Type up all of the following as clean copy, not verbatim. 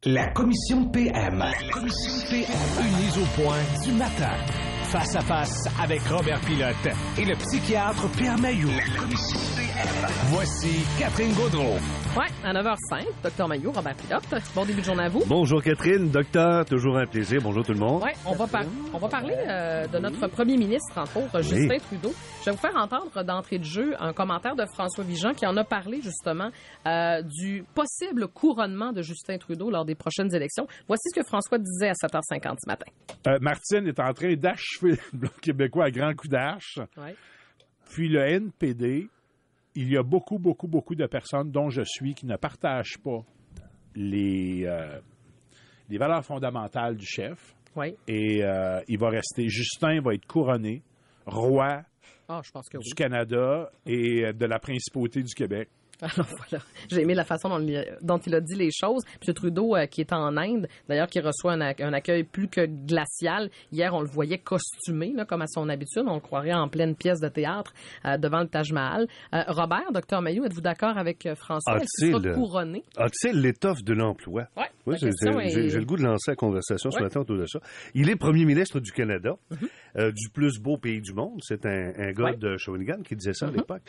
La commission PM. Une mise au point du matin. Face à face avec Robert Pilote et le psychiatre Pierre Mailloux. La commission PM. Voici Catherine Gaudreault. Ouais, à 9h05, Dr Mailloux, Robert Pilote. Bon début de journée à vous. Bonjour Catherine, docteur, toujours un plaisir. Bonjour tout le monde. Ouais, on va parler de notre premier ministre, entre autres, Justin Trudeau. Je vais vous faire entendre d'entrée de jeu un commentaire de François Vigent qui en a parlé justement du possible couronnement de Justin Trudeau lors des prochaines élections. Voici ce que François disait à 7h50 ce matin. Martine est en train d'achever le Bloc québécois à grands coups d'arche. Ouais. Puis le NPD, il y a beaucoup de personnes, dont je suis, qui ne partagent pas les valeurs fondamentales du chef. Oui. Et il va rester, Justin va être couronné roi je pense que du Canada et de la principauté du Québec. Alors voilà, j'ai aimé la façon dont il a dit les choses. M. Trudeau, qui est en Inde, d'ailleurs, qui reçoit un accueil plus que glacial. Hier, on le voyait costumé, là, comme à son habitude. On le croirait en pleine pièce de théâtre devant le Taj Mahal. Robert, Dr Mailloux, êtes-vous d'accord avec François? Est-ce qu'il sera couronné? A-t-il l'étoffe de l'emploi? Oui, j'ai le goût de lancer la conversation ce matin autour de ça. Il est premier ministre du Canada, du plus beau pays du monde. C'est un gars de Shawinigan qui disait ça à l'époque.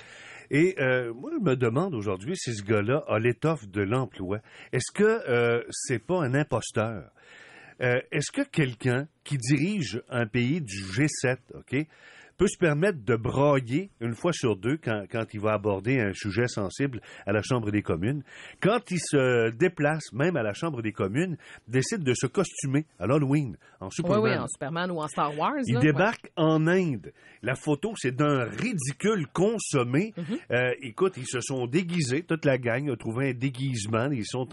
Et moi, je me demande aujourd'hui si ce gars-là a l'étoffe de l'emploi. Est-ce que c'est pas un imposteur? Est-ce que quelqu'un qui dirige un pays du G7, peut se permettre de brailler une fois sur deux quand il va aborder un sujet sensible à la Chambre des communes? Quand il se déplace, même à la Chambre des communes, décide de se costumer à l'Halloween, en Superman. Oui, en Superman ou en Star Wars. Il débarque en Inde. La photo, c'est d'un ridicule consommé. Écoute, ils se sont déguisés, toute la gang a trouvé un déguisement, ils sont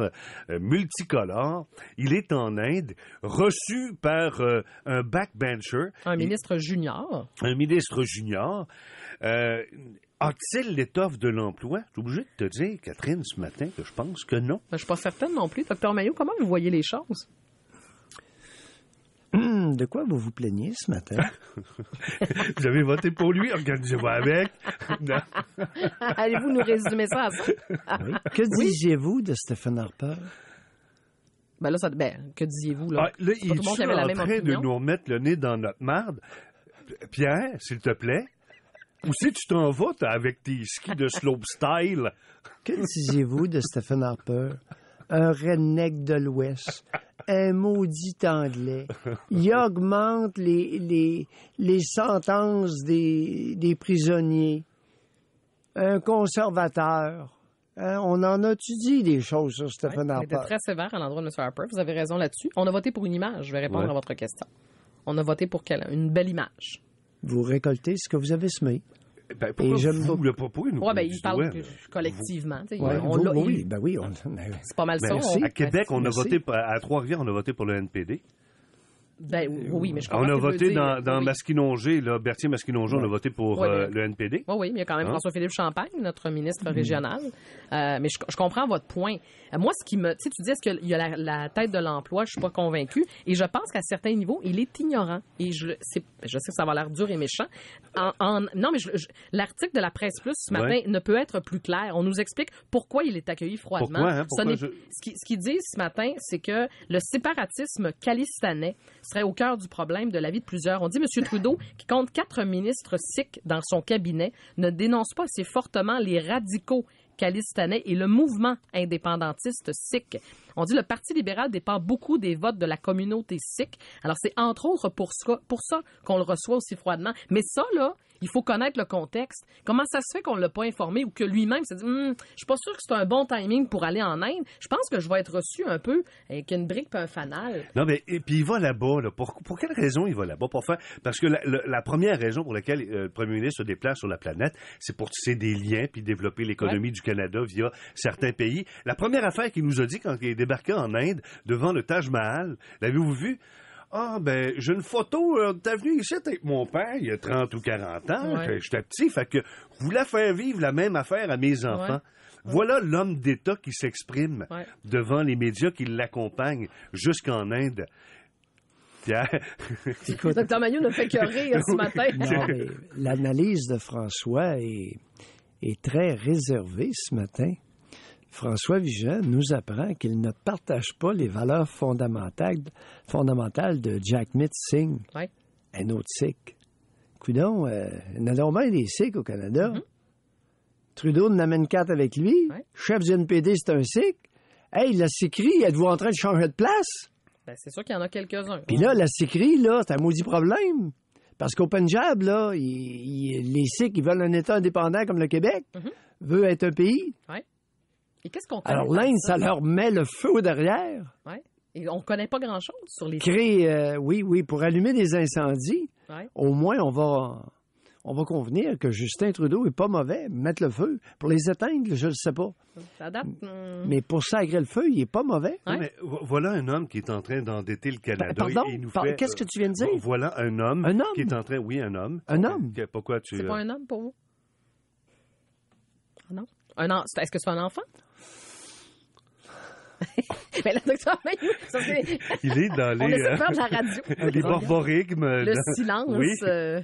multicolores. Il est en Inde, reçu par un backbencher. Un ministre junior. A-t-il l'étoffe de l'emploi? Je suis obligé de te dire, Catherine, ce matin, que je pense que non. Je suis pas certaine non plus. Dr Mailloux, comment vous voyez les choses? De quoi vous plaignez ce matin? Vous avez voté pour lui, organisez-vous avec. Allez-vous nous résumer ça à ça? Oui. Que disiez-vous de Stephen Harper? Que disiez-vous, là? Là, il est en train de nous remettre le nez dans notre marde. Pierre, s'il te plaît, où si tu t'en vas avec tes skis de slopestyle? Que disiez-vous de Stephen Harper? Un redneck de l'Ouest, un maudit anglais. Il augmente les sentences des prisonniers. Un conservateur. On en a-tu dit des choses sur Stephen Harper? Il était très sévère à l'endroit de M. Harper. Vous avez raison là-dessus. On a voté pour une image. Je vais répondre à votre question. On a voté pour une belle image. Vous récoltez ce que vous avez semé. Pourquoi vous le proposez? Il parle collectivement. Oui. C'est pas mal ça. À Québec, on a voté, à Trois-Rivières, on a voté pour le NPD. Oui, mais je comprends. On a voté dans Masquinongé, là, Berthier-Masquinongé, on a voté pour le NPD. Oui, mais il y a quand même François-Philippe Champagne, notre ministre régional. Mais je comprends votre point. Moi, ce qui me... Tu dis, est-ce qu'il y a la tête de l'emploi? Je suis pas convaincue. Et je pense qu'à certains niveaux, il est ignorant. Et je sais que ça va l'air dur et méchant. Non, mais l'article de la Presse Plus ce matin ne peut être plus clair. On nous explique pourquoi il est accueilli froidement. Ce qu'ils disent ce matin, c'est que le séparatisme calistanais serait au cœur du problème de la vie de plusieurs. On dit M. Trudeau, qui compte 4 ministres sikhs dans son cabinet, ne dénonce pas assez fortement les radicaux khalistanais et le mouvement indépendantiste sikh. On dit le Parti libéral dépend beaucoup des votes de la communauté sikh. Alors, c'est entre autres pour ça qu'on le reçoit aussi froidement. Mais ça, là, il faut connaître le contexte. Comment ça se fait qu'on l'a pas informé ou que lui-même s'est dit je suis pas sûr que c'est un bon timing pour aller en Inde. Je pense que je vais être reçu un peu avec une brique et un fanal. Non, mais et puis il va là-bas. Là. Pour quelle raison il va là-bas? Parce que la première raison pour laquelle le premier ministre se déplace sur la planète, c'est pour tisser des liens puis développer l'économie du Canada via certains pays. La première affaire qu'il nous a dit quand il est débarqué en Inde devant le Taj Mahal, l'avez-vous vu? J'ai une photo, t'es venu ici avec mon père, il y a 30 ou 40 ans, j'étais petit, fait que je voulais faire vivre la même affaire à mes enfants. Voilà l'homme d'État qui s'exprime devant les médias qui l'accompagnent jusqu'en Inde. Pierre. Dr Mailloux ne fait que rire ce matin. Non, mais l'analyse de François est très réservée ce matin. François Vigent nous apprend qu'il ne partage pas les valeurs fondamentales de Jagmeet Singh, Ouais. un autre Sikh. Coudon, il y en a bien des Sikhs au Canada. Trudeau en amène 4 avec lui. Ouais. Chef du NPD, c'est un Sikh. Hey, la Sikherie, êtes-vous en train de changer de place? Ben, c'est sûr qu'il y en a quelques-uns. Puis là, la Sikherie, là, c'est un maudit problème. Parce qu'au Punjab, là, les Sikhs, ils veulent un État indépendant comme le Québec, veut être un pays. Ouais. Et qu'est-ce qu'on connaît? Alors l'Inde, ça leur met le feu derrière. Ouais. Et on connaît pas grand-chose sur les... Créer, oui, pour allumer des incendies, Ouais. au moins, on va convenir que Justin Trudeau est pas mauvais. Mettre le feu. Pour les éteindre, je ne sais pas. Ça date... Mais pour sacrer le feu, il est pas mauvais. Ouais. Mais voilà un homme qui est en train d'endetter le Canada. Pardon? Et il nous fait, Qu'est-ce que tu viens de dire? Voilà un homme, Un homme? qui est en train... Oui, un homme. Un homme? Pourquoi tu... C'est pas un homme pour vous? Ah non? Est-ce que c'est un enfant? Mais le docteur Mayou, ça c'est... Il est dans On les... essaie de faire de la radio. les borborigmes. Le silence. Oui.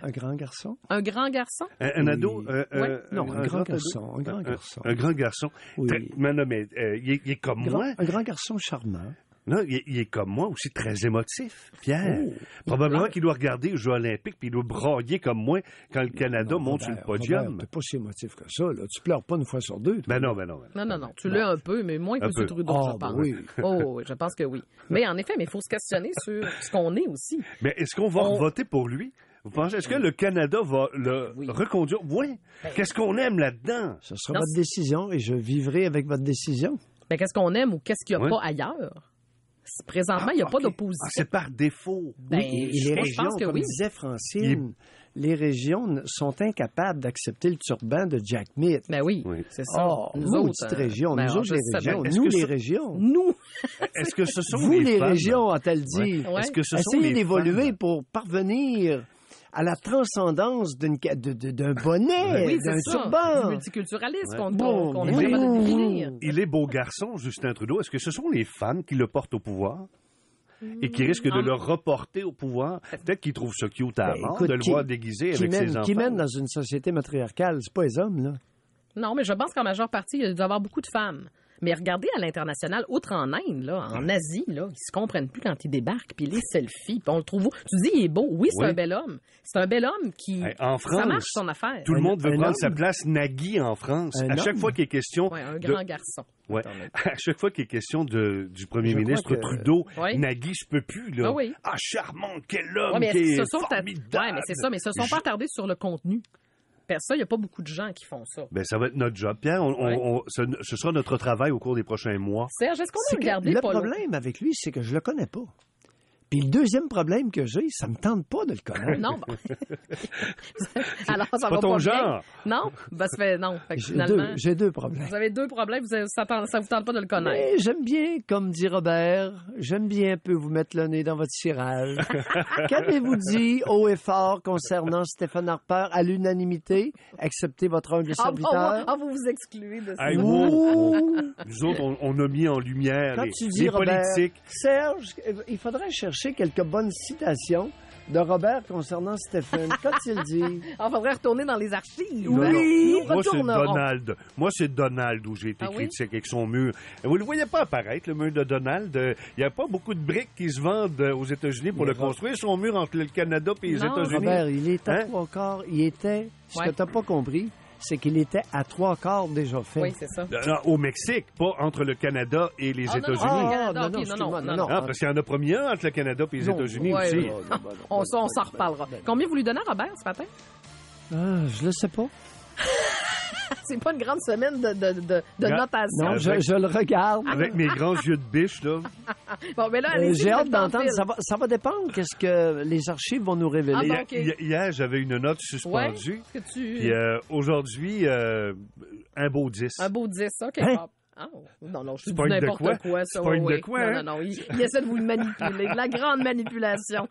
Un grand garçon? Un grand garçon? Un ado? Ouais. Non, un grand ado? garçon. Un grand garçon. Un grand garçon. Oui. Mais non, mais il est comme moi. Un grand garçon charmant. Non, il est comme moi aussi très émotif, Pierre. Oh. Probablement qu'il doit regarder les Jeux olympiques puis il doit brailler comme moi quand le Canada monte sur le podium. T'es pas si émotif que ça, là. Tu pleures pas une fois sur deux. toi. Ben non. Non. Tu l'as un peu, mais moins que Un M. peu. Trudeau, Ah, je pense. oui. Oh, oui, je pense que oui. Mais en effet, il faut se questionner sur ce qu'on est aussi. Mais est-ce qu'on va voter pour lui? Vous pensez, est-ce que le Canada va le reconduire? Oui. Qu'est-ce qu'on aime là-dedans? Ce sera Non, votre décision et je vivrai avec votre décision. Mais qu'est-ce qu'on aime ou qu'est-ce qu'il n'y a Ouais. pas ailleurs? Présentement, il n'y a pas OK. d'opposition. Ah, c'est par défaut. Ben, Et les moi, je régions, pense que comme oui. disait Francine, les régions sont incapables d'accepter le turban de Jagmeet. Ben oui, Oui. c'est ça. Oh, nous maudite autres, région. ben, Nous autres, je les sais régions. bien. Est-ce Nous, que les ça- régions. Nous, Est-ce que ce sont Vous, les femmes? régions, a-t-elle dit. Ouais. Est-ce que ce sont Essayez les d'évoluer femmes? pour parvenir à la transcendance d'un bonnet, oui, d'un c'est ça. turban. Du multiculturalisme qu'on Bon, est oui. capable de définir. Il est beau garçon, Justin Trudeau. Est-ce que ce sont les femmes qui le portent au pouvoir? Et qui risquent de le reporter au pouvoir? Peut-être qu'ils trouvent ça cute à Ben, mort écoute, de le voir déguisé avec ses enfants. qui mène dans une société matriarcale, c'est pas les hommes, là. Non, mais je pense qu'en majeure partie, il doit y avoir beaucoup de femmes. Mais regardez à l'international, outre en Inde, là, en Asie, là, ils se comprennent plus quand ils débarquent, puis les selfies, puis on le trouve où? Tu dis, il est beau. Oui, c'est Oui. un bel homme. C'est un bel homme qui... Hey, en France, ça marche son affaire. Tout le monde veut un prendre homme. sa place Nagui en France. Un À chaque homme. fois qu'il est question... Ouais, un de- grand garçon. Ouais. À chaque fois qu'il est question du premier Je ministre crois que- Trudeau, Ouais. Nagui, je peux plus, là. Ah oui. Ah, charmant, quel homme Ouais, mais qui ce est sont formidable. ouais, mais c'est ça, mais ce sont pas attardés sur le contenu. Parce que ça, il n'y a pas beaucoup de gens qui font ça. Ben, ça va être notre job. Pierre, ce sera notre travail au cours des prochains mois. Serge, est-ce qu'on C'est a que regardé le Paul? problème avec lui, c'est que je le connais pas. Puis le deuxième problème que j'ai, ça me tente pas de le connaître. Non, bon. Alors, ça Pas va ton pas genre. bien. Non? Ben, ça fait non. Fait que J'ai finalement, j'ai deux problèmes. vous avez deux problèmes, ça vous tente pas de le connaître. Mais j'aime bien, comme dit Robert, j'aime bien un peu vous mettre le nez dans votre cirage. Qu'avez-vous dit haut et fort concernant Stephen Harper à l'unanimité, excepté votre humble serviteur? Vous vous excluez de ça. Hey, Ouh! Nous autres, on a mis en lumière Quand les, tu dis les Robert, politiques. Serge, il faudrait chercher quelques bonnes citations de Robert concernant Stephen. Qu'a-t-il dit? On faudrait retourner dans les archives. Non, hein? non. Nous Moi, c'est retournerons. Donald. Moi, c'est Donald où j'ai été Ah oui? critique avec son mur. Vous ne le voyez pas apparaître, le mur de Donald. Il n'y a pas beaucoup de briques qui se vendent aux États-Unis pour le construire. Son mur entre le Canada et les Non, États-Unis. Robert, il est à Hein? trois quarts. Il était, ce Ouais. que tu n'as pas compris, c'est qu'il était à trois quarts déjà fait. Oui, c'est ça. Non, au Mexique, pas entre le Canada et les Ah, non, États-Unis. non, Ah, Canada, non, ok, non, non, excuse-moi, non, non, Ah, parce qu'il y en a promis un entre le Canada et les Non, États-Unis ouais, aussi. ouais. On s'en reparlera. Combien vous lui donnez à Robert ce matin? Ah, je le sais pas. C'est pas une grande semaine de notation. Non, je le regarde. Avec mes grands yeux de biche, là. Bon, mais là, allez-y, J'ai vous hâte êtes dans le d'entendre. fil. Ça va dépendre qu'est-ce que les archives vont nous révéler. Ah, bon, ok. Hier, j'avais une note Ouais. suspendue. Est-ce que tu... Puis aujourd'hui, un beau 10. Un beau 10, OK. Hein? Ah, non, je C'est dis pas une de n'importe quoi? quoi, ça. C'est pas une oui, de oui. quoi, hein? Non, il essaie de vous manipuler, de la grande manipulation.